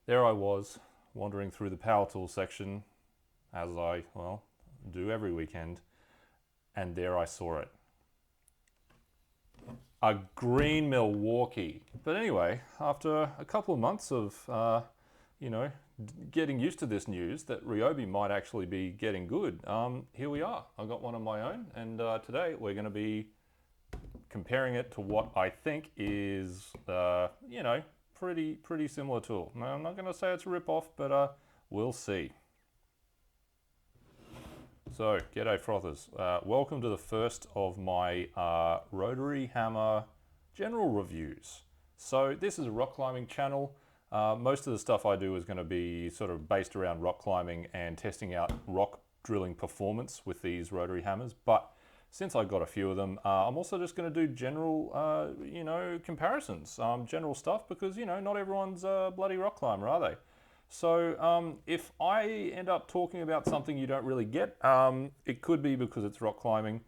there I was, wandering through the power tool section, as I, well, do every weekend, and there I saw it. A green Milwaukee. But anyway, after a couple of months of, you know, getting used to this news that Ryobi might actually be getting good, here we are. I've got one of my own, and today we're going to be comparing it to what I think is, you know, pretty similar tool. Now, I'm not going to say it's a rip-off, but we'll see. So, g'day frothers. Welcome to the first of my rotary hammer general reviews. So this is a rock climbing channel. Most of the stuff I do is going to be sort of based around rock climbing and testing out rock drilling performance with these rotary hammers. But since I got a few of them, I'm also just going to do general, you know, comparisons, general stuff, because, you know, not everyone's a bloody rock climber, are they? So if I end up talking about something you don't really get, it could be because it's rock climbing,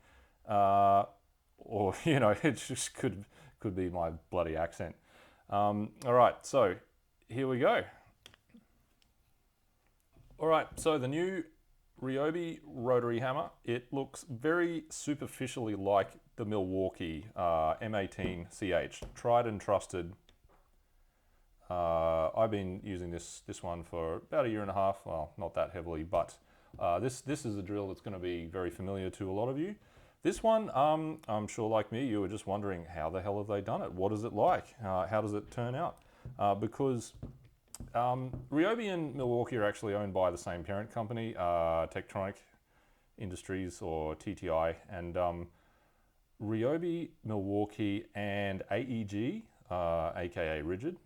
or, you know, it just could be my bloody accent. All right, so here we go. All right, so the new Ryobi rotary hammer, it looks very superficially like the Milwaukee M18CH, tried and trusted. I've been using this one for about a year and a half. Well, not that heavily, but this is a drill that's going to be very familiar to a lot of you. This one, I'm sure like me, you were just wondering, how the hell have they done it? What is it like? How does it turn out? Because Ryobi and Milwaukee are actually owned by the same parent company, Tectronic Industries, or TTI, and Ryobi, Milwaukee, and AEG, aka Rigid,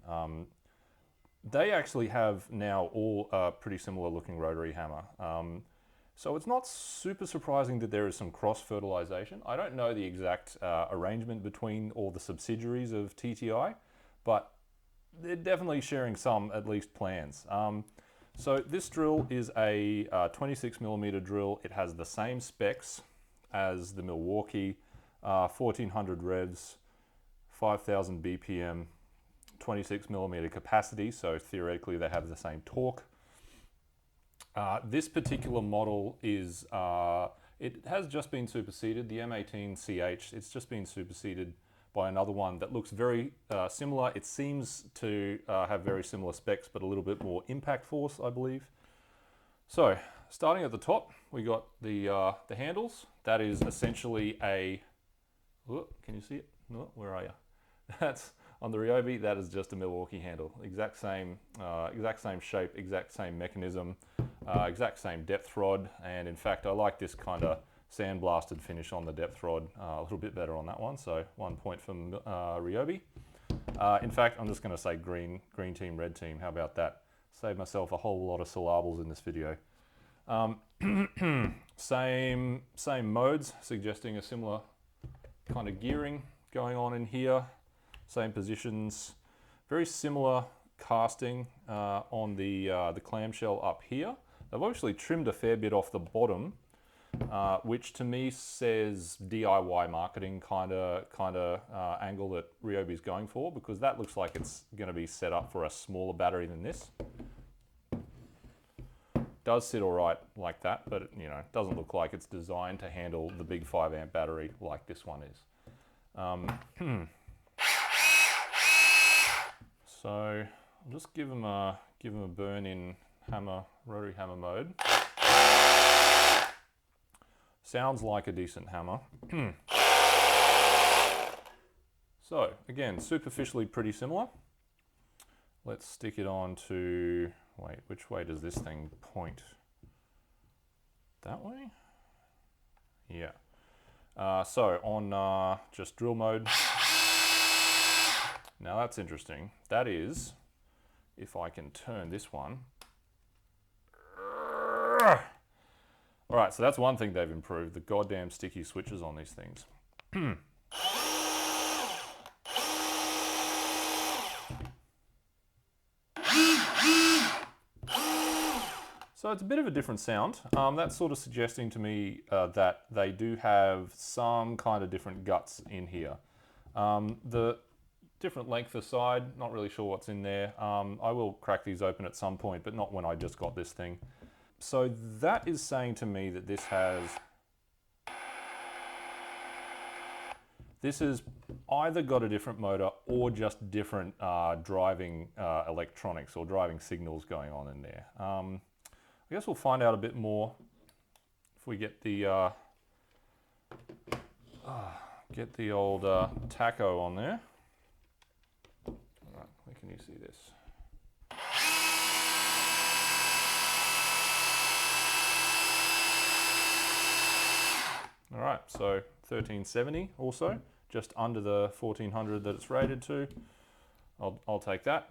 they actually have now all pretty similar looking rotary hammer. So it's not super surprising that there is some cross-fertilization. I don't know the exact arrangement between all the subsidiaries of TTI, but they're definitely sharing some, at least, plans. So this drill is a 26mm drill. It has the same specs as the Milwaukee, 1400 revs, 5,000 BPM, 26mm capacity, so theoretically they have the same torque. This particular model is, it has just been superseded, the M18CH, it's just been superseded by another one that looks very similar. It seems to have very similar specs, but a little bit more impact force, I believe. So, starting at the top, we got the handles. That is essentially a, oh, can you see it? Oh, where are you? That's on the Ryobi. That is just a Milwaukee handle. Exact same shape, exact same mechanism, exact same depth rod. And in fact, I like this kind of sandblasted finish on the depth rod a little bit better on that one. So 1 point from Ryobi. In fact, I'm just going to say green team, red team. How about that? Save myself a whole lot of syllables in this video. Same modes, suggesting a similar kind of gearing going on in here. Same positions, very similar casting on the clamshell up here. They've obviously trimmed a fair bit off the bottom, which to me says DIY marketing kind of angle that Ryobi's going for, because that looks like it's going to be set up for a smaller battery than this. Does sit all right like that, but you know, it doesn't look like it's designed to handle the big 5 amp battery like this one is. So I'll just give them a burn in rotary hammer mode. Sounds like a decent hammer. So again, superficially pretty similar. Let's stick it on to, wait, which way does this thing point? That way? Yeah. So on just drill mode. Now that's interesting. That is, if I can turn this one. All right, so that's one thing they've improved, the goddamn sticky switches on these things. So it's a bit of a different sound. That's sort of suggesting to me that they do have some kind of different guts in here. different length aside, not really sure what's in there. I will crack these open at some point, but not when I just got this thing. So that is saying to me that this has either got a different motor or just different driving electronics or driving signals going on in there. I guess we'll find out a bit more if we get the old tacho on there. All right, where can you see this? All right, so 1370 also, just under the 1400 that it's rated to. I'll take that.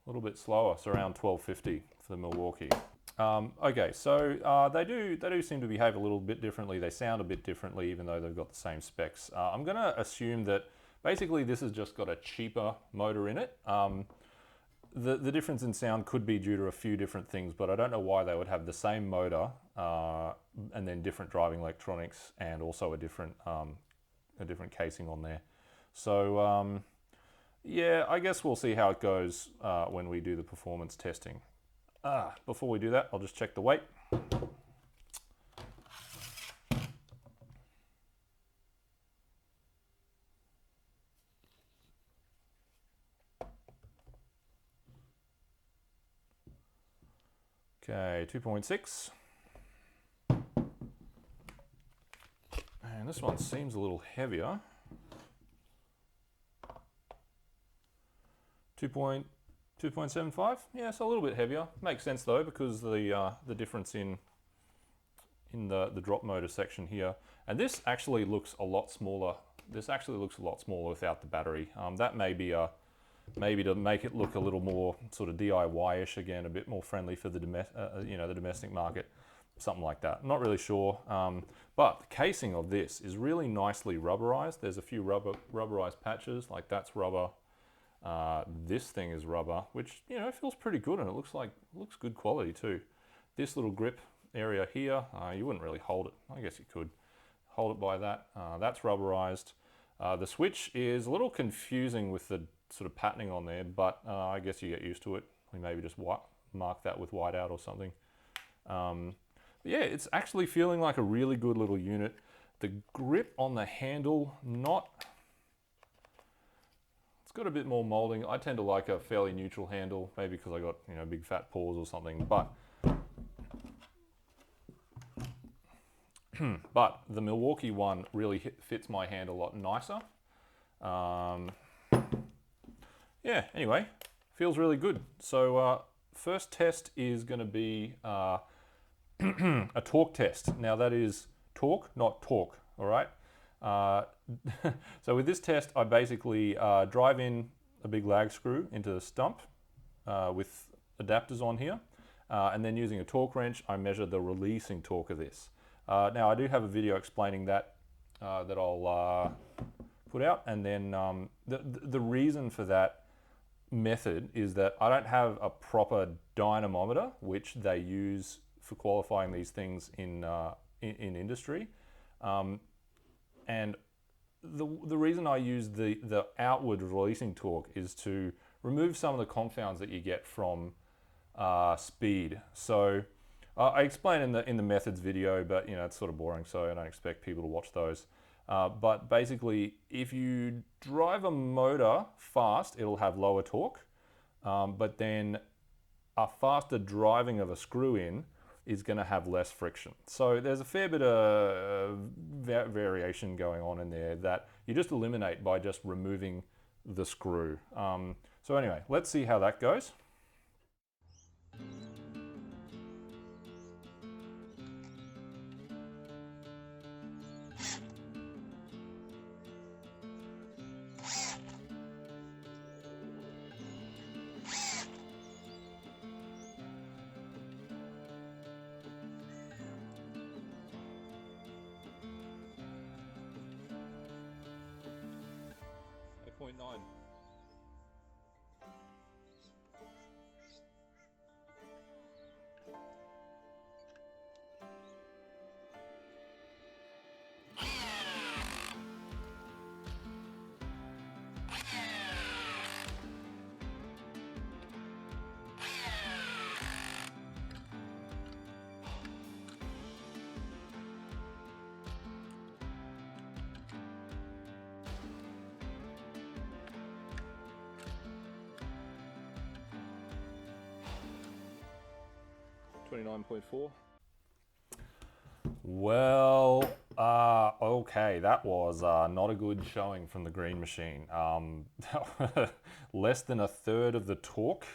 A little bit slower, so around 1250 for the Milwaukee. Okay, so they do seem to behave a little bit differently. They sound a bit differently, even though they've got the same specs. I'm going to assume that basically this has just got a cheaper motor in it. The difference in sound could be due to a few different things, but I don't know why they would have the same motor and then different driving electronics and also a different casing on there. So yeah, I guess we'll see how it goes when we do the performance testing. Before we do that, I'll just check the weight. Okay, 2.6. And this one seems a little heavier. 2.75. Yeah, it's a little bit heavier. Makes sense though, because the difference in the drop motor section here. And this actually looks a lot smaller. This actually looks a lot smaller without the battery. That may be maybe to make it look a little more sort of DIY-ish again, a bit more friendly for the the domestic market, something like that. I'm not really sure, but the casing of this is really nicely rubberized. There's a few rubberized patches, like that's rubber. This thing is rubber, which feels pretty good, and it looks good quality too. This little grip area here, you wouldn't really hold it. I guess you could hold it by that. That's rubberized. The switch is a little confusing with the sort of patterning on there, but I guess you get used to it. We maybe just mark that with whiteout or something. Yeah, it's actually feeling like a really good little unit. The grip on the handle, it's got a bit more molding. I tend to like a fairly neutral handle, maybe because I got big fat paws or something, but but the Milwaukee one really fits my hand a lot nicer. Yeah, anyway, feels really good. So first test is going to be a torque test. Now that is torque, not torque, all right? So with this test, I basically drive in a big lag screw into the stump with adapters on here, and then using a torque wrench, I measure the releasing torque of this. Now I do have a video explaining that that I'll put out, and then the reason for that method is that I don't have a proper dynamometer, which they use for qualifying these things in industry, and the reason I use the outward releasing torque is to remove some of the confounds that you get from speed. So I explain in the methods video, but it's sort of boring, so I don't expect people to watch those. But basically, if you drive a motor fast, it'll have lower torque, but then a faster driving of a screw in is going to have less friction. So there's a fair bit of variation going on in there that you just eliminate by just removing the screw. So anyway, let's see how that goes. .9. 29.4. Well, okay, that was not a good showing from the green machine. Less than a third of the torque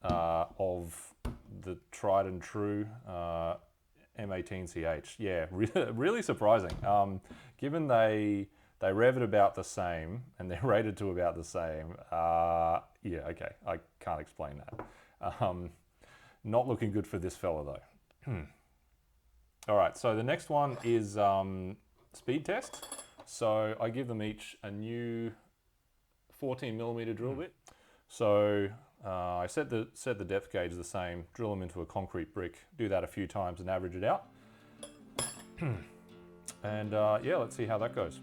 of the tried and true M18CH. Yeah, really surprising. Given they rev it about the same and they're rated to about the same. Yeah, okay, I can't explain that. Not looking good for this fella though. All right, so the next one is speed test. So I give them each a new 14mm drill bit. So I set the depth gauge the same, drill them into a concrete brick, do that a few times and average it out. And yeah, let's see how that goes.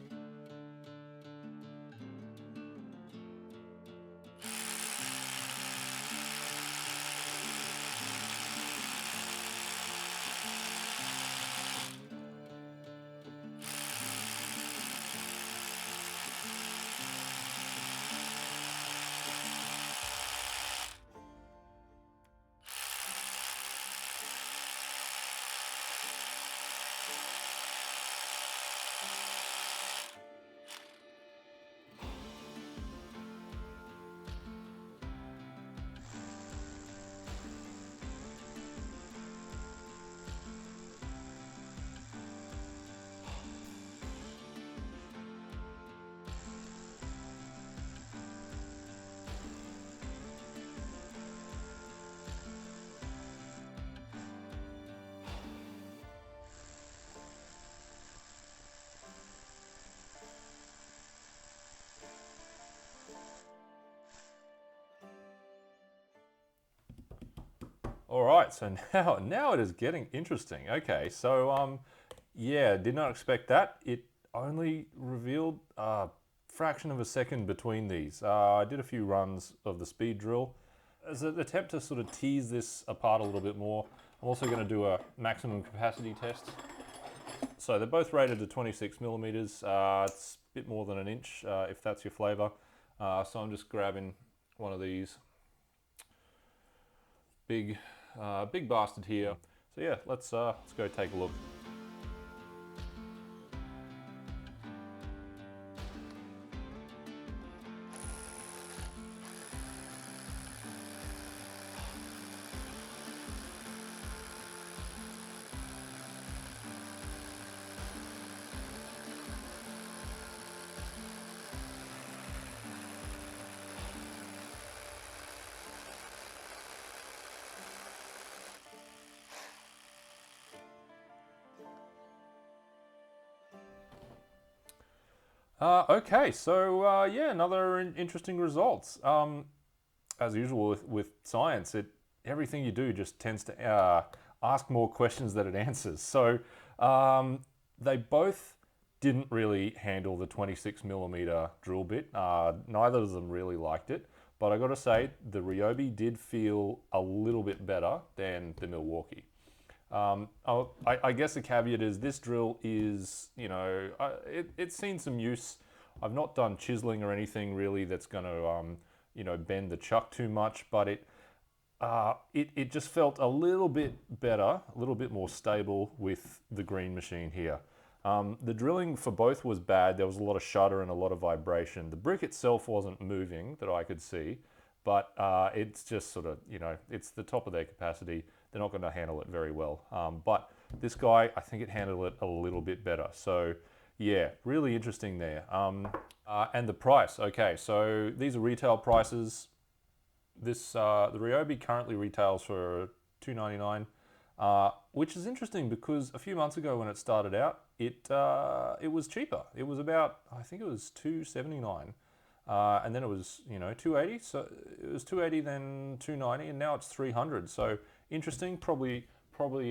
All right, so now it is getting interesting. Okay, so yeah, did not expect that. It only revealed a fraction of a second between these. I did a few runs of the speed drill as an attempt to sort of tease this apart a little bit more. I'm also going to do a maximum capacity test. So they're both rated to 26mm. It's a bit more than an inch if that's your flavor. So I'm just grabbing one of these big bastard here. So yeah, let's go take a look. Okay, so yeah, another interesting results. As usual with science, everything you do just tends to ask more questions than it answers. So they both didn't really handle the 26mm drill bit. Neither of them really liked it, but I got to say the Ryobi did feel a little bit better than the Milwaukee. I guess the caveat is this drill is, you know, it's seen some use. I've not done chiseling or anything really that's going to, you know, bend the chuck too much, but it just felt a little bit better, a little bit more stable with the green machine here. The drilling for both was bad. There was a lot of shudder and a lot of vibration. The brick itself wasn't moving that I could see, but it's just sort of, you know, it's the top of their capacity. They're not going to handle it very well. But this guy, I think it handled it a little bit better. So yeah, really interesting there. And the price, okay, so these are retail prices. This the Ryobi currently retails for $299, which is interesting because a few months ago when it started out, it was cheaper. It was about, I think it was $279. And then it was, you know, $280. So it was $280, then $290, and now it's $300. So interesting, probably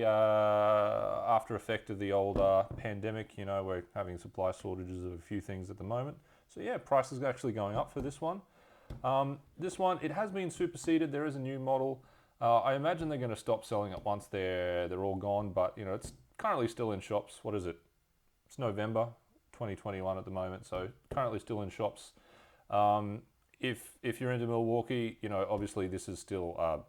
after effect of the old pandemic. You know, we're having supply shortages of a few things at the moment. So yeah, price is actually going up for this one. This one, it has been superseded. There is a new model. I imagine they're going to stop selling it once they're all gone. But you know, it's currently still in shops. What is it? It's November 2021 at the moment, so currently still in shops. If you're into Milwaukee, you know, obviously this is still a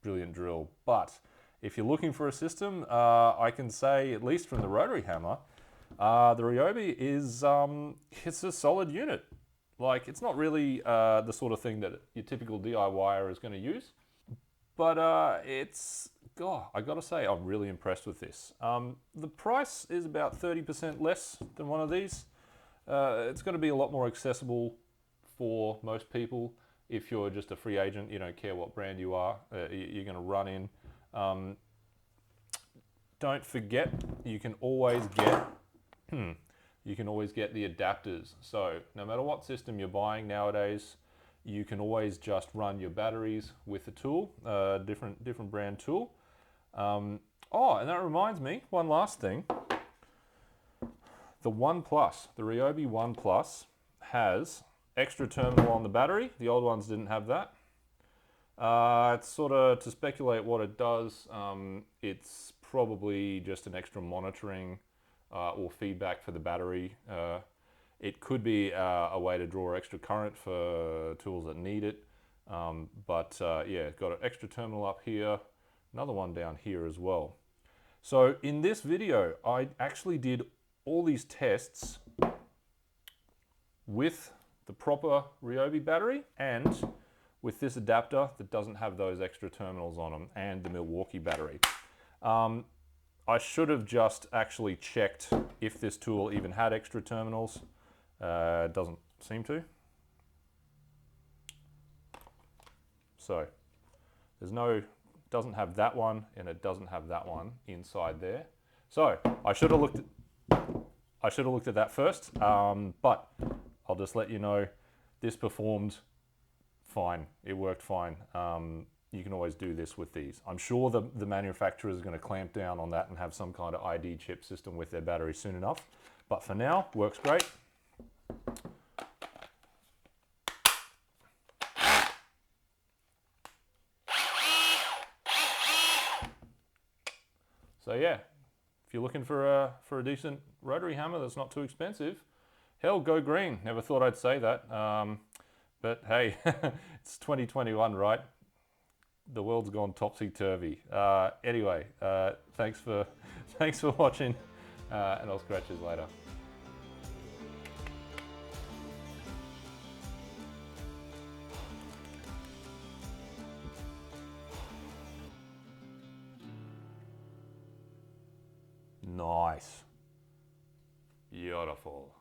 brilliant drill, but if you're looking for a system, I can say, at least from the rotary hammer, the Ryobi is it's a solid unit. Like, it's not really the sort of thing that your typical DIYer is going to use, but God, I gotta say, I'm really impressed with this. The price is about 30% less than one of these. It's going to be a lot more accessible for most people. If you're just a free agent, you don't care what brand you are, you're going to run in. Don't forget, you can always get the adapters. So no matter what system you're buying nowadays, you can always just run your batteries with a tool, different brand tool. Oh, and that reminds me, one last thing. The One Plus, the Ryobi One Plus, has extra terminal on the battery. The old ones didn't have that. It's sort of, to speculate what it does, it's probably just an extra monitoring or feedback for the battery. It could be a way to draw extra current for tools that need it. Yeah, got an extra terminal up here, another one down here as well. So in this video, I actually did all these tests with the proper Ryobi battery and with this adapter that doesn't have those extra terminals on them, and the Milwaukee battery. I should have just actually checked if this tool even had extra terminals. It doesn't seem to. So doesn't have that one, and it doesn't have that one inside there. So I should have looked at that first, but I'll just let you know, this performed fine. It worked fine. You can always do this with these. I'm sure the manufacturer is going to clamp down on that and have some kind of ID chip system with their battery soon enough. But for now, works great. So yeah, if you're looking for a decent rotary hammer that's not too expensive, hell, go green. Never thought I'd say that. But hey, it's 2021, right? The world's gone topsy-turvy. Anyway, thanks for watching, and I'll scratch you later. Nice. Beautiful.